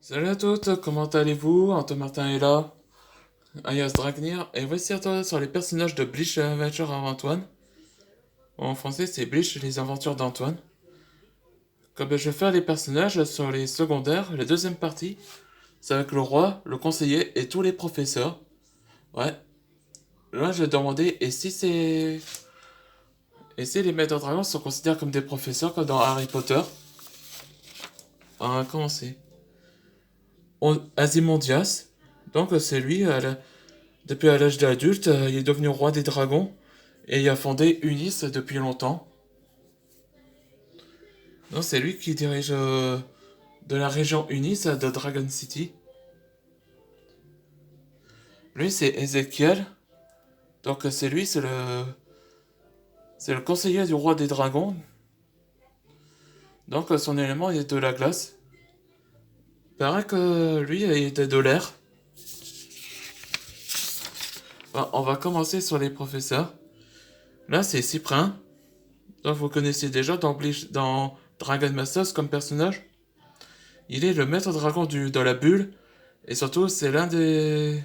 Salut à toutes, comment allez-vous? Antoine Martin est là, alias Dragnir, et voici à toi sur les personnages de Bleach Adventure of Antoine. En français, c'est Bleach les aventures d'Antoine. Comme je vais faire les personnages sur les secondaires, la deuxième partie, c'est avec le roi, le conseiller et tous les professeurs. Ouais, là je vais demander, et si les maîtres dragons sont considérés comme des professeurs comme dans Harry Potter? On va commencer. Ozymandias, donc c'est lui, depuis à l'âge d'adulte, il est devenu roi des dragons et il a fondé Unis depuis longtemps. Non, c'est lui qui dirige de la région Unis de Dragon City. Lui, c'est Ezekiel. Donc c'est lui, c'est le conseiller du roi des dragons. Donc son élément est de la glace. Paraît que lui, il était de l'air. Bon, on va commencer sur les professeurs. Là, c'est Cyprien. Donc vous connaissez déjà dans Dragon Masters comme personnage. Il est le maître dragon de la bulle. Et surtout, c'est l'un des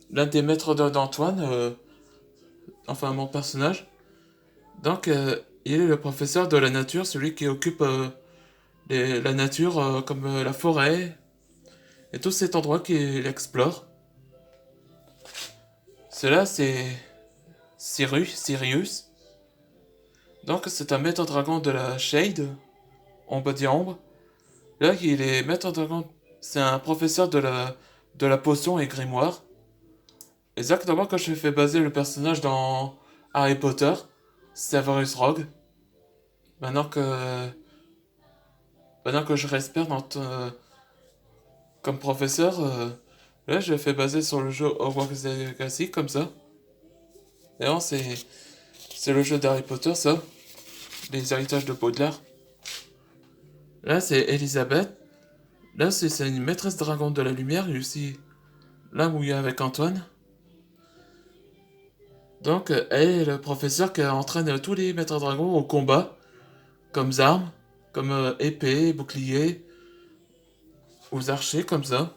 maîtres d'Antoine, enfin mon personnage. Donc, il est le professeur de la nature, celui qui occupe la nature comme la forêt et tout cet endroit qu'il explore. Cela, c'est Sirius. Donc, c'est un maître dragon de la Shade, Ombre d'Ombre. Là, il est maître dragon, c'est un professeur de la potion et grimoire. Exactement comme je fais baser le personnage dans Harry Potter, Severus Rogue. Maintenant que, maintenant que je respire comme professeur, là je fais baser sur le jeu Hogwarts Legacy comme ça. D'ailleurs, c'est le jeu d'Harry Potter, ça, les héritages de Baudelaire. Là, c'est Elisabeth. Là, c'est une maîtresse dragon de la lumière, et aussi là où il est avec Antoine. Donc, elle est le professeur qui entraîne tous les maîtres dragons au combat, comme armes, comme épée, bouclier, aux archers, comme ça.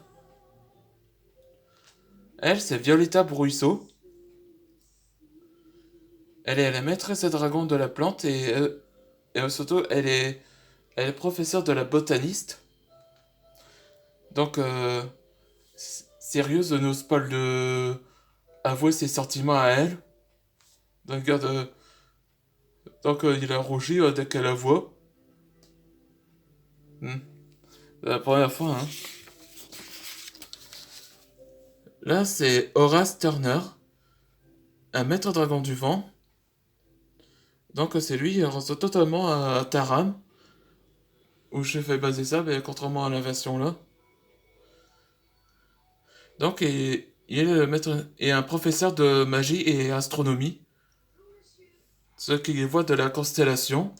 Elle, c'est Violetta Bruisseau. Elle est la maîtresse dragon de la plante et surtout, elle est professeure de la botaniste. Donc, Sirius n'ose pas avouer ses sentiments à elle. Donc, il a rougi dès qu'elle la voit. Hmm. C'est la première fois, hein. Là, c'est Horace Turner, un maître dragon du vent. Donc, c'est lui, il ressemble totalement à Taram, où je fais baser ça, mais contrairement à la version là. Donc, il est le maître et un professeur de magie et astronomie, ce qui voit de la constellation.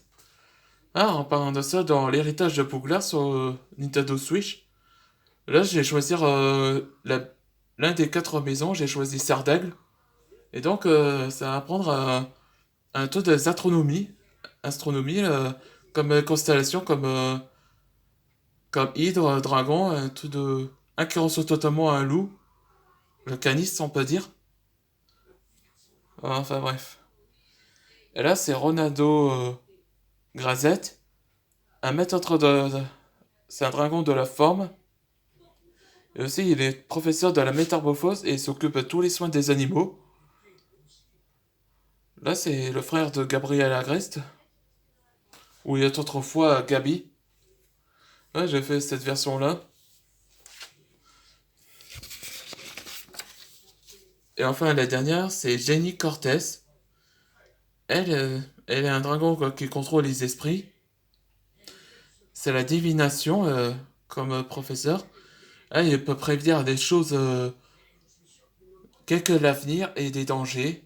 Ah, en parlant de ça, dans l'héritage de Pouglar sur Nintendo Switch, là, j'ai choisi l'un des quatre maisons, j'ai choisi Sardaigle. Et donc, ça va prendre un taux astronomie, comme constellation, comme Hydre, Dragon, un qui ressemble totalement à un loup, le canis, on peut dire. Enfin bref. Et là, c'est Ronaldo Grazette, un maître c'est un dragon de la forme. Et aussi, il est professeur de la métamorphose et il s'occupe de tous les soins des animaux. Là, c'est le frère de Gabriel Agreste, où il est autrefois Gabi. Ouais, j'ai fait cette version-là. Et enfin, la dernière, c'est Jenny Cortez. Elle est un dragon quoi, qui contrôle les esprits. C'est la divination comme professeur. Elle peut prévenir des choses, quelques l'avenir et des dangers.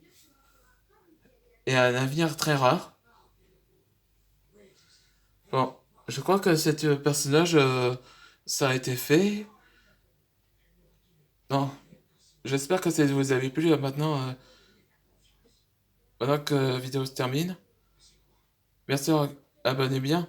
Et un avenir très rare. Bon, je crois que ce personnage, ça a été fait. Non, j'espère que ça vous avez plu maintenant que la vidéo se termine. Bien sûr, abonnez bien.